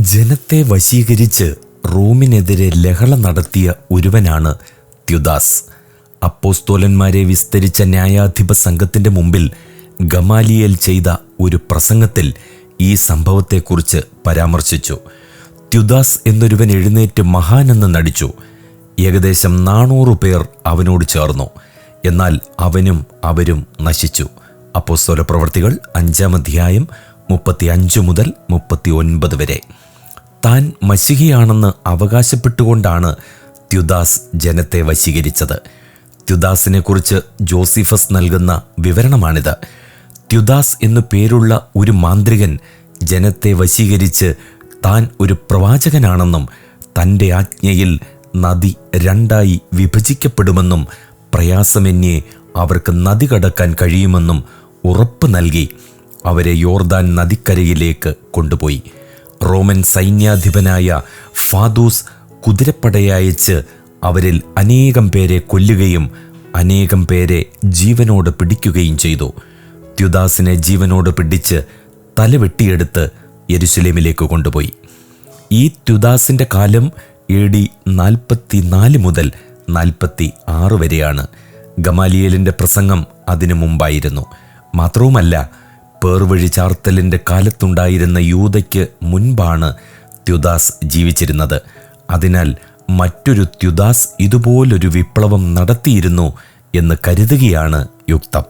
ജനത്തെ വശീകരിച്ച് റോമിനെതിരെ ലഹള നടത്തിയ ഒരുവനാണ് ത്യുദാസ്. അപ്പോസ്തോലന്മാരെ വിസ്തരിച്ച ന്യായാധിപ സംഘത്തിൻ്റെ മുമ്പിൽ ഗമാലിയേൽ ചെയ്ത ഒരു പ്രസംഗത്തിൽ ഈ സംഭവത്തെക്കുറിച്ച് പരാമർശിച്ചു. ത്യുദാസ് എന്നൊരുവൻ എഴുന്നേറ്റ് മഹാനെന്ന് നടിച്ചു. ഏകദേശം 400 പേർ അവനോട് ചേർന്നു. എന്നാൽ അവരും നശിച്ചു. അപ്പോസ്തല പ്രവർത്തികൾ 5-ാം അധ്യായം 35 മുതൽ 39 വരെ. താൻ മശിഹിയാണെന്ന് അവകാശപ്പെട്ടുകൊണ്ടാണ് ത്യുദാസ് ജനത്തെ വശീകരിച്ചത്. ത്യുദാസിനെക്കുറിച്ച് ജോസിഫസ് നൽകുന്ന വിവരണമാണിത്. ത്യുദാസ് എന്നു പേരുള്ള ഒരു മാന്ത്രികൻ ജനത്തെ വശീകരിച്ച് താൻ ഒരു പ്രവാചകനാണെന്നും തൻ്റെ ആജ്ഞയിൽ നദി 2ആയി വിഭജിക്കപ്പെടുമെന്നും പ്രയാസമെന്യേ അവർക്ക് നദി കടക്കാൻ കഴിയുമെന്നും ഉറപ്പ് നൽകി അവരെ യോർദാൻ നദിക്കരയിലേക്ക് കൊണ്ടുപോയി. റോമൻ സൈന്യാധിപനായ ഫാദൂസ് കുതിരപ്പടയയച്ച് അവരിൽ അനേകം പേരെ കൊല്ലുകയും അനേകം പേരെ ജീവനോട് പിടിക്കുകയും ചെയ്തു. ത്യുദാസിനെ ജീവനോട് പിടിച്ച് തലവെട്ടിയെടുത്ത് യെരുശലേമിലേക്ക് കൊണ്ടുപോയി. ഈ ത്യുദാസിൻ്റെ കാലം AD 44 മുതൽ 46 വരെയാണ്. ഗമാലിയേലിൻ്റെ പ്രസംഗം അതിനു മുമ്പായിരുന്നു. മാത്രവുമല്ല, പേർവഴി ചാർത്തലിൻ്റെ കാലത്തുണ്ടായിരുന്ന യൂദയ്ക്ക് മുൻപാണ് ത്യുദാസ് ജീവിച്ചിരുന്നത്. അതിനാൽ മറ്റൊരു ത്യുദാസ് ഇതുപോലൊരു വിപ്ലവം നടത്തിയിരുന്നു എന്ന് കരുതുകയാണ് യുക്തം.